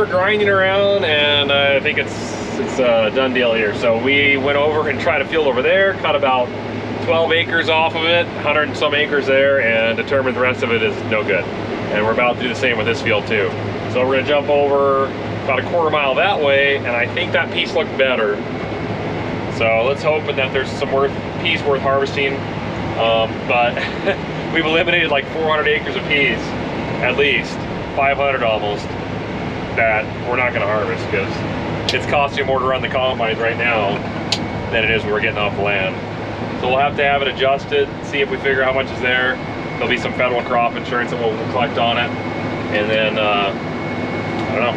were grinding around, and I think it's a done deal here. So we went over and tried a field over there, cut about 12 acres off of it, 100 and some acres there, and determined the rest of it is no good. And we're about to do the same with this field too. So we're gonna jump over about a quarter mile that way, and I think that piece looked better. So let's hope that there's some peas worth harvesting. But we've eliminated like 400 acres of peas, at least 500 almost, that we're not gonna harvest because it's costing more to run the combines right now than it is when we're getting off the land. So we'll have to have it adjusted, see if we figure out how much is there. There'll be some federal crop insurance that we'll collect on it. And then, I don't know,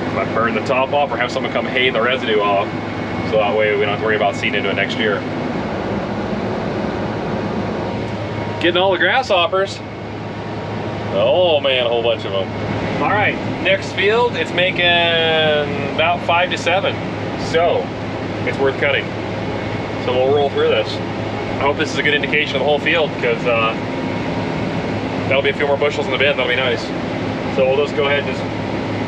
if I burn the top off or have someone come hay the residue off, so that way we don't have to worry about seeding into it next year. Getting all the grasshoppers. Oh man, a whole bunch of them. All right, next field, it's making about 5 to 7. So, it's worth cutting. So we'll roll through this. I hope this is a good indication of the whole field because that'll be a few more bushels in the bin. That'll be nice. So we'll just go ahead and just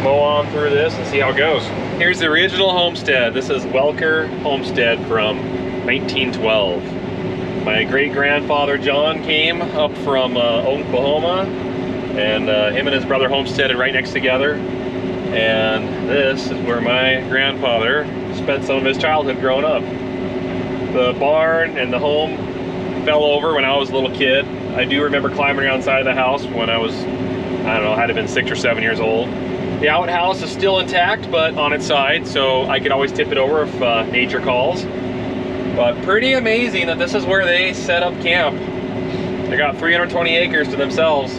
mow on through this and see how it goes. Here's the original homestead. This is Welker Homestead from 1912. My great-grandfather John came up from Oklahoma, and him and his brother homesteaded right next together. And this is where my grandfather spent some of his childhood growing up. The barn and the home fell over when I was a little kid. I do remember climbing around the side of the house when I was, I don't know, had to have been 6 or 7 years old. The outhouse is still intact, but on its side, so I could always tip it over if nature calls. But pretty amazing that this is where they set up camp. They got 320 acres to themselves.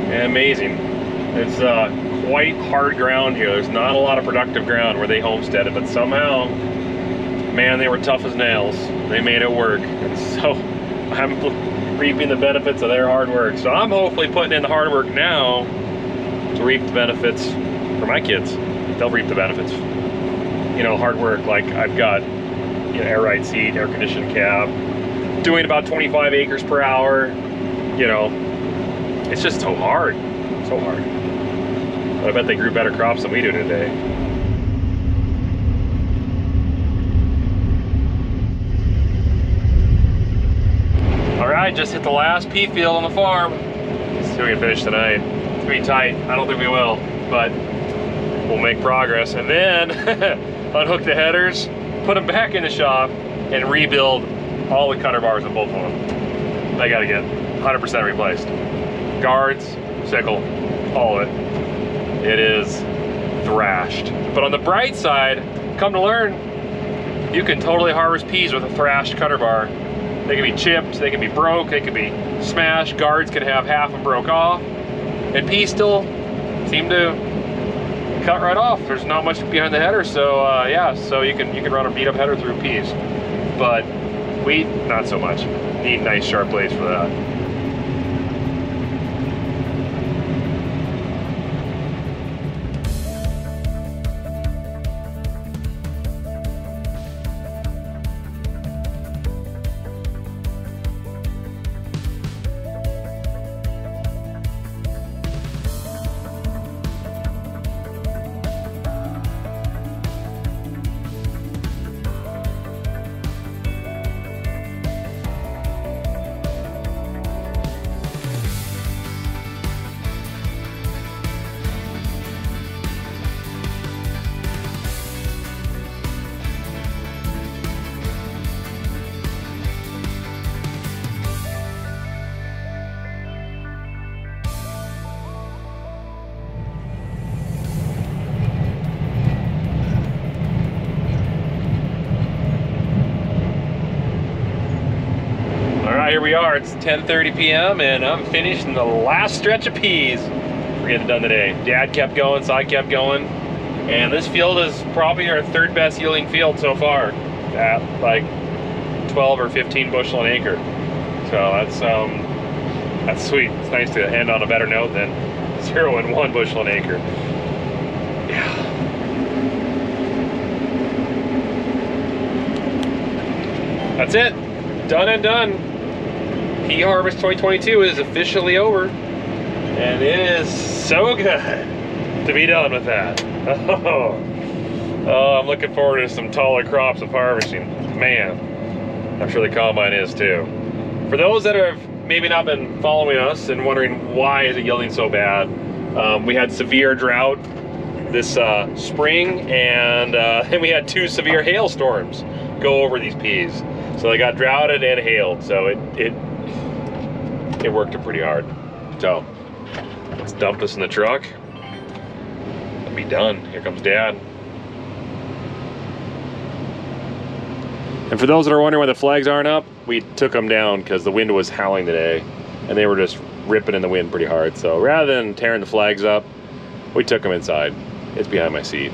And amazing. It's quite hard ground here. There's not a lot of productive ground where they homesteaded, but somehow, man, they were tough as nails. They made it work. And so I'm reaping the benefits of their hard work. So I'm hopefully putting in the hard work now to reap the benefits for my kids. They'll reap the benefits. You know, hard work, like I've got, you know, air ride seat, air conditioned cab, doing about 25 acres per hour. You know, it's just so hard, so hard. But I bet they grew better crops than we do today. All right, just hit the last pea field on the farm. Let's see if we can finish tonight. It's gonna be tight. I don't think we will, but we'll make progress. And then unhook the headers, put them back in the shop, and rebuild all the cutter bars in both of them. They gotta get 100% replaced. Guards, sickle, all of it. It is thrashed. But on the bright side, come to learn, you can totally harvest peas with a thrashed cutter bar. They can be chipped, they can be broke, they can be smashed, guards can have half them broke off, and peas still seem to cut right off. There's not much behind the header, so yeah, so you can run a beat up header through peas. But wheat, not so much. Need nice sharp blades for that. Here we are, it's 10:30 p.m. and I'm finishing the last stretch of peas. We're getting it done today. Dad kept going, so I kept going. And this field is probably our third best yielding field so far at like 12 or 15 bushel an acre. So that's sweet. It's nice to end on a better note than 0 and 1 bushel an acre. Yeah. That's it, done and done. Pea harvest 2022 is officially over, and it is so good. to be done with that. Oh, I'm looking forward to some taller crops of harvesting. Man, I'm sure the combine is too. For those that have maybe not been following us and wondering why is it yielding so bad, we had severe drought this spring, and we had 2 severe hailstorms go over these peas. So they got droughted and hailed, so it worked it pretty hard. So let's dump this in the truck. It'll be done. Here comes Dad. And for those that are wondering why the flags aren't up, we took them down because the wind was howling today, and they were just ripping in the wind pretty hard. So rather than tearing the flags up, we took them inside. It's behind my seat.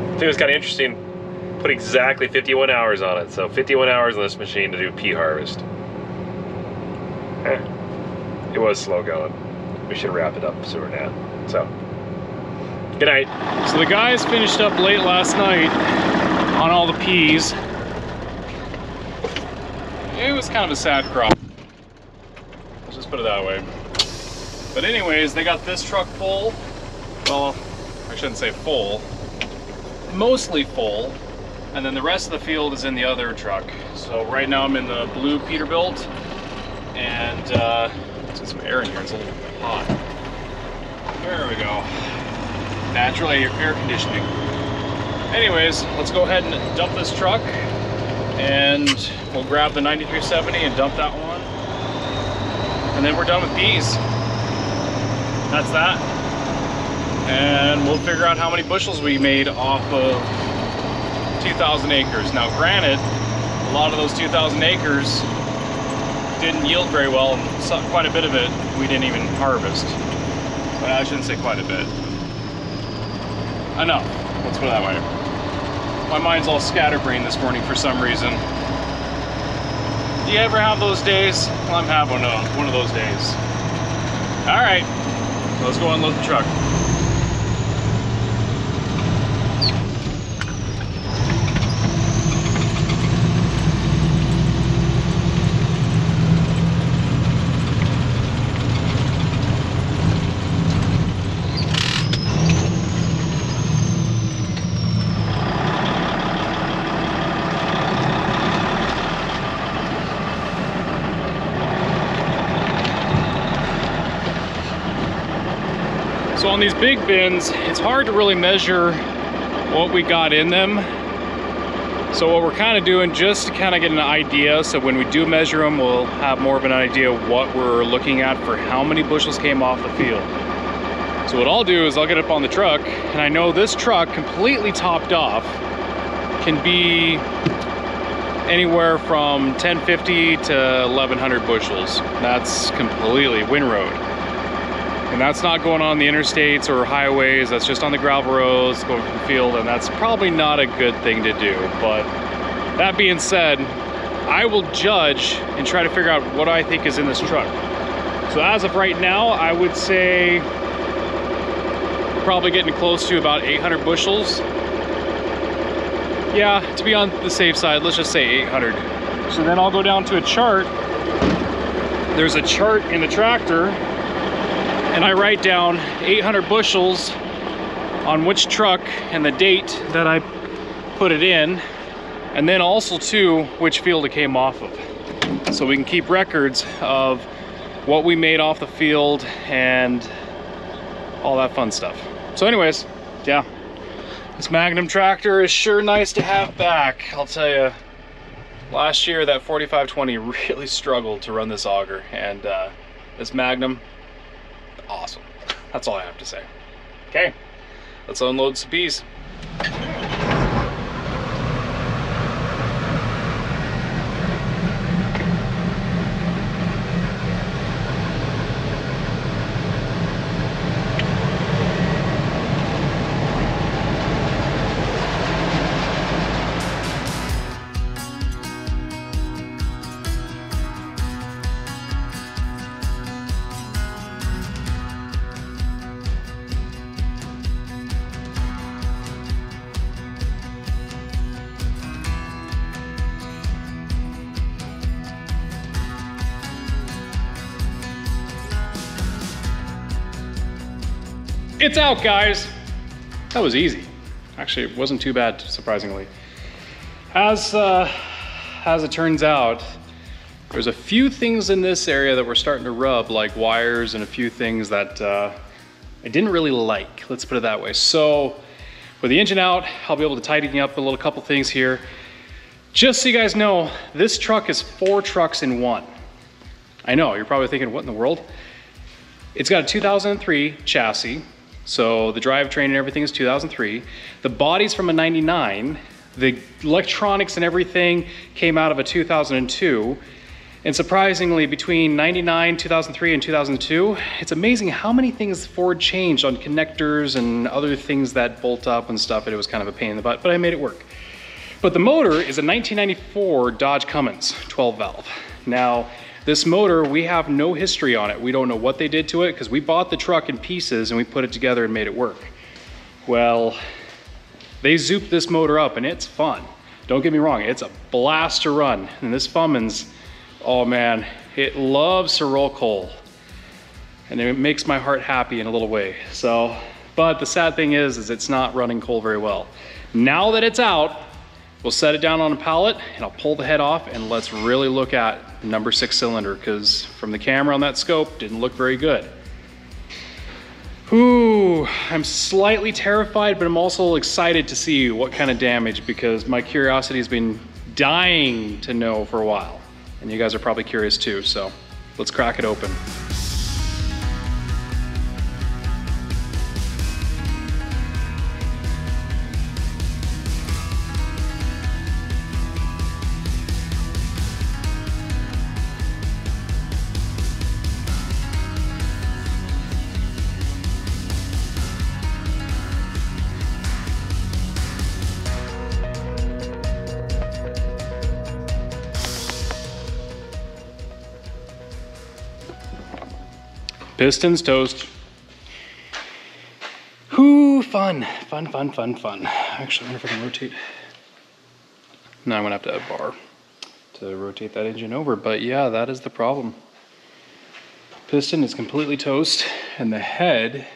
I think it was kind of interesting. Put exactly 51 hours on it. So 51 hours on this machine to do pea harvest. It was slow going. We should wrap it up sooner than that. So, good night. So the guys finished up late last night on all the peas. It was kind of a sad crop. Let's just put it that way. But anyways, they got this truck full. Well, I shouldn't say full. Mostly full. And then the rest of the field is in the other truck. So right now I'm in the blue Peterbilt. And let's get some air in here, it's a little hot. There we go. Natural air conditioning. Anyways, let's go ahead and dump this truck, and we'll grab the 9370 and dump that one. And then we're done with peas. That's that. And we'll figure out how many bushels we made off of 2,000 acres. Now granted, a lot of those 2,000 acres didn't yield very well, and quite a bit of it we didn't even harvest. Well, I shouldn't say quite a bit. Enough, let's put it that way. My mind's all scatterbrained this morning for some reason. Do you ever have those days? Well, I'm having one of those days. All right, so let's go unload the truck. So on these big bins, it's hard to really measure what we got in them. So what we're kind of doing, just to kind of get an idea, so when we do measure them, we'll have more of an idea of what we're looking at for how many bushels came off the field. So what I'll do is I'll get up on the truck, and I know this truck, completely topped off, can be anywhere from 1050 to 1100 bushels. That's completely windrow. And that's not going on the interstates or highways, that's just on the gravel roads going from the field, and that's probably not a good thing to do. But that being said, I will judge and try to figure out what I think is in this truck. So as of right now, I would say we're probably getting close to about 800 bushels. Yeah, to be on the safe side, let's just say 800. So then I'll go down to a chart. There's a chart in the tractor, and I write down 800 bushels on which truck and the date that I put it in, and then also too which field it came off of, so we can keep records of what we made off the field and all that fun stuff. So anyways, yeah, this Magnum tractor is sure nice to have back. I'll tell you, last year that 4520 really struggled to run this auger, and this Magnum, awesome. That's all I have to say. Okay, let's unload some peas. It's out, guys. That was easy. Actually, it wasn't too bad, surprisingly. As it turns out, there's a few things in this area that we're starting to rub, like wires and a few things that I didn't really like, let's put it that way. So with the engine out, I'll be able to tidy up a couple things here. Just so you guys know, this truck is 4 trucks in one. I know, you're probably thinking, what in the world? It's got a 2003 chassis, so the drivetrain and everything is 2003. The body's from a 99. The electronics and everything came out of a 2002. And surprisingly, between 99, 2003, and 2002, it's amazing how many things Ford changed on connectors and other things that bolt up and stuff. It was kind of a pain in the butt, but I made it work. But the motor is a 1994 Dodge Cummins 12 valve. Now, this motor, we have no history on it. We don't know what they did to it because we bought the truck in pieces and we put it together and made it work. Well, they zooped this motor up and it's fun. Don't get me wrong, it's a blast to run. And this Fummins, oh man, it loves to roll coal. And it makes my heart happy in a little way. So, but the sad thing is it's not running coal very well. Now that it's out, we'll set it down on a pallet and I'll pull the head off and let's really look at number 6 cylinder, because from the camera on that scope, didn't look very good. Ooh, I'm slightly terrified, but I'm also excited to see what kind of damage, because my curiosity has been dying to know for a while. And you guys are probably curious too, so let's crack it open. Pistons toast. Whoo, fun, fun, fun, fun, fun. Actually, I wonder if I can rotate. No, I'm gonna have to add a bar to rotate that engine over, but yeah, that is the problem. Piston is completely toast, and the head,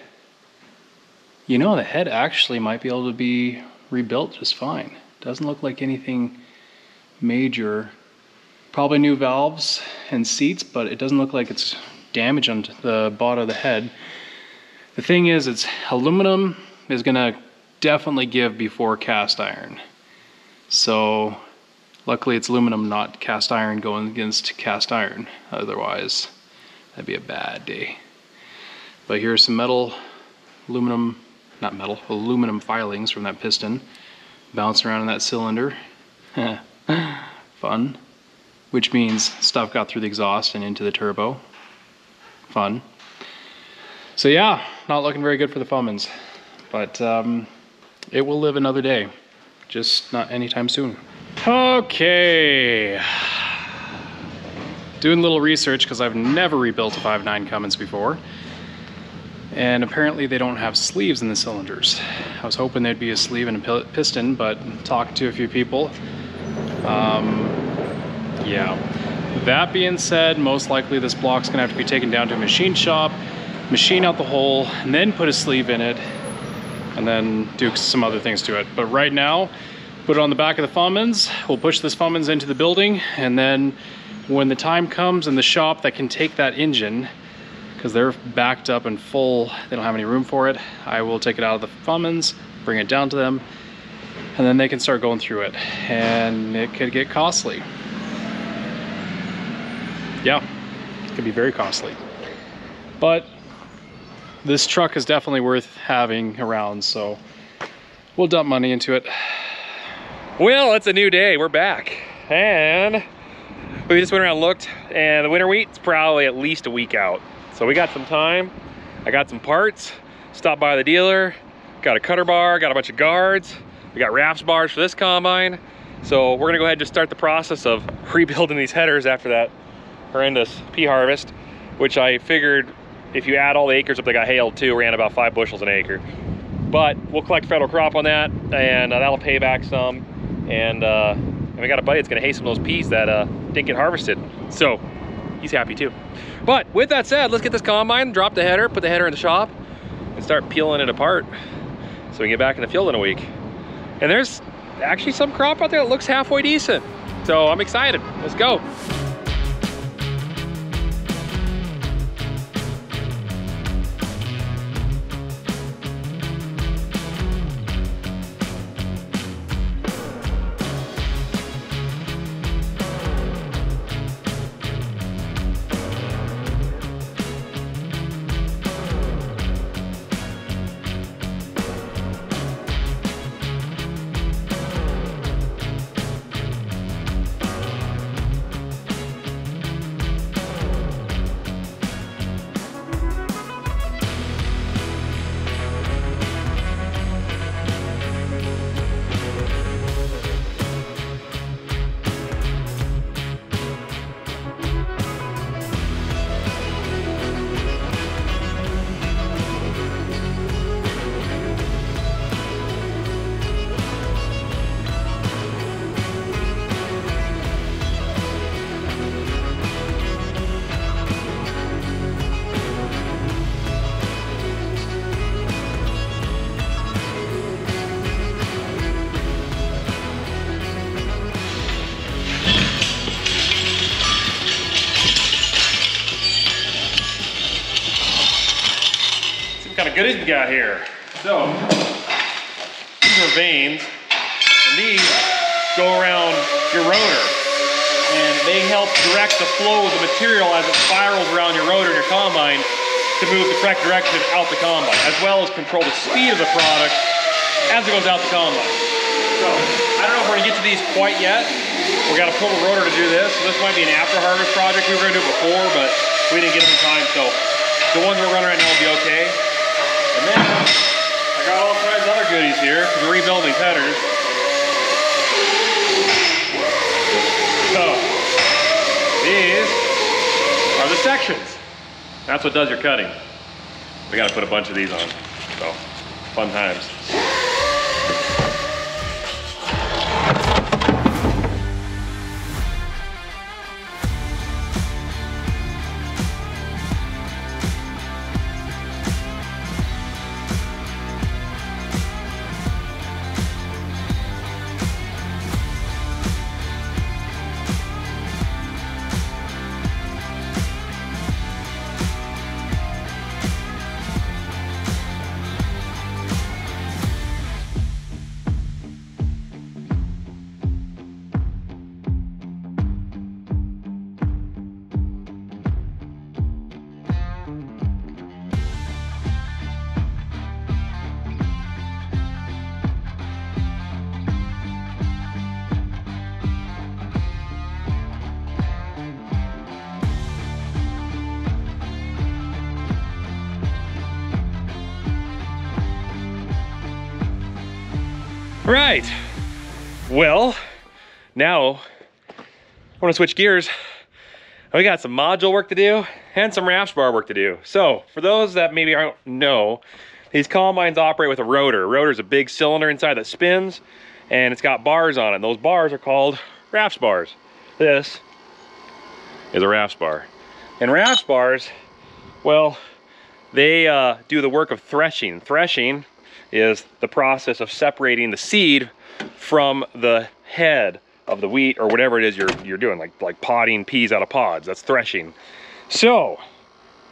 you know, the head actually might be able to be rebuilt just fine. Doesn't look like anything major. Probably new valves and seats, but it doesn't look like it's damage on the bottom of the head. The thing is, it's aluminum is gonna definitely give before cast iron. So luckily it's aluminum, not cast iron going against cast iron. Otherwise, that'd be a bad day. But here's some aluminum filings from that piston bouncing around in that cylinder. Fun. Which means stuff got through the exhaust and into the turbo. Fun. So yeah, not looking very good for the Fummins, but it will live another day, just not anytime soon. Okay, doing a little research because I've never rebuilt a 5.9 Cummins before, and apparently they don't have sleeves in the cylinders. I was hoping there'd be a sleeve and a piston, but talking to a few people, yeah. That being said, most likely this block's gonna have to be taken down to a machine shop, machine out the hole, and then put a sleeve in it, and then do some other things to it. But right now, put it on the back of the Fummins. We'll push this Fummins into the building, and then when the time comes in the shop that can take that engine, because they're backed up and full, they don't have any room for it, I will take it out of the Fummins, bring it down to them, and then they can start going through it. And it could get costly. Yeah, it could be very costly. But this truck is definitely worth having around, so we'll dump money into it. Well, it's a new day, we're back. And we just went around and looked, and the winter wheat's probably at least a week out. So we got some time, I got some parts, stopped by the dealer, got a cutter bar, got a bunch of guards, we got RAPS bars for this combine. So we're gonna go ahead and just start the process of rebuilding these headers after that horrendous pea harvest, which I figured if you add all the acres up they got hailed too, ran about 5 bushels an acre. But we'll collect federal crop on that, and that'll pay back some. And we got a buddy that's gonna hay some of those peas that didn't get harvested. So he's happy too. But with that said, let's get this combine, drop the header, put the header in the shop, and start peeling it apart so we can get back in the field in a week. And there's actually some crop out there that looks halfway decent. So I'm excited. Let's go. Kind of goodies we got here. So these are vanes, and these go around your rotor, and they help direct the flow of the material as it spirals around your rotor and your combine to move the correct direction out the combine, as well as control the speed of the product as it goes out the combine. So I don't know if we're gonna get to these quite yet. We got to pull the rotor to do this. So this might be an after harvest project. We were gonna do it before, but we didn't get them in time. So the ones we're running right now will be okay. And then I got all kinds of other goodies here because we're rebuilding headers. So these are the sections. That's what does your cutting. We got to put a bunch of these on. So fun times. Right, well, now I want to switch gears. We got some module work to do and some RAFS bar work to do. So for those that maybe don't know, these combines operate with a rotor. A rotor is a big cylinder inside that spins, and it's got bars on it. And those bars are called RAFS bars. This is a RAFS bar. And RAFS bars, well, they do the work of threshing. Threshing is the process of separating the seed from the head of the wheat or whatever it is you're doing, like podding peas out of pods. That's threshing. So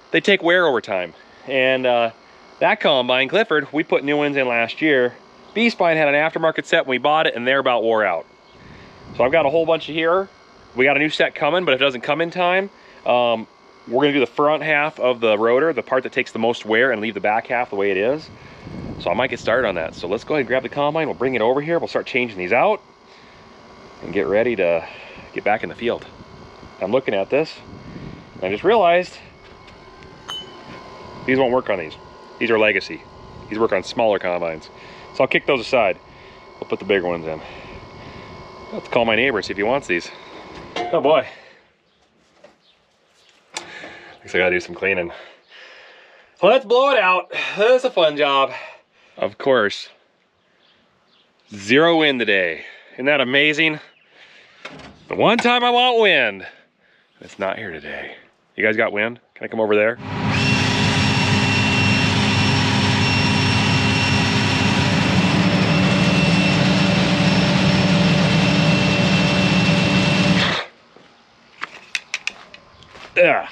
they take wear over time, and that combine, Clifford, we put new ones in last year. B-Spine had an aftermarket set when we bought it, and they're about wore out. So I've got a whole bunch here. We got a new set coming, but if it doesn't come in time, we're gonna do the front half of the rotor, the part that takes the most wear, and leave the back half the way it is. So I might get started on that. So let's go ahead and grab the combine. We'll bring it over here. We'll start changing these out and get ready to get back in the field. I'm looking at this, and I just realized these won't work on these. These are legacy. These work on smaller combines. So I'll kick those aside. We'll put the bigger ones in. Let's call my neighbor and see if he wants these. Oh boy. Looks like I gotta do some cleaning. Let's blow it out. That's a fun job. Of course, 0 wind today. Isn't that amazing? The one time I want wind, it's not here today. You guys got wind? Can I come over there? Yeah.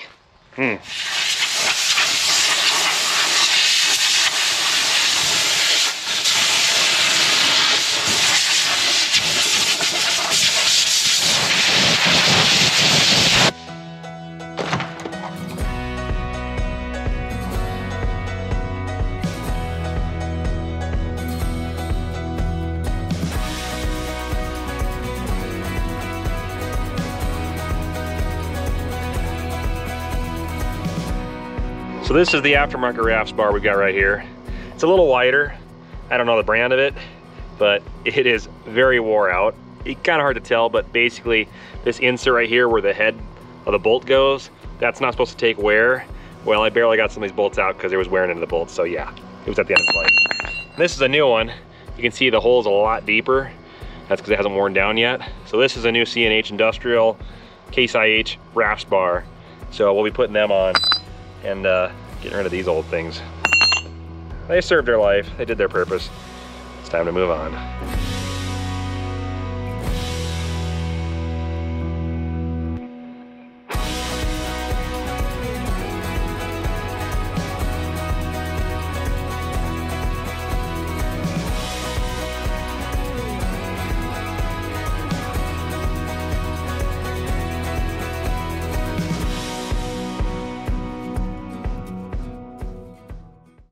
So this is the aftermarket rafts bar we got right here. It's a little wider. I don't know the brand of it, but it is very wore out. It's kind of hard to tell, but basically this insert right here where the head of the bolt goes, that's not supposed to take wear. Well, I barely got some of these bolts out because it was wearing into the bolts, so yeah, it was at the end of its life. This is a new one. You can see the hole's a lot deeper. That's because it hasn't worn down yet. So this is a new C&H Industrial Case IH rafts bar. So we'll be putting them on and getting rid of these old things. They served their life, they did their purpose. It's time to move on.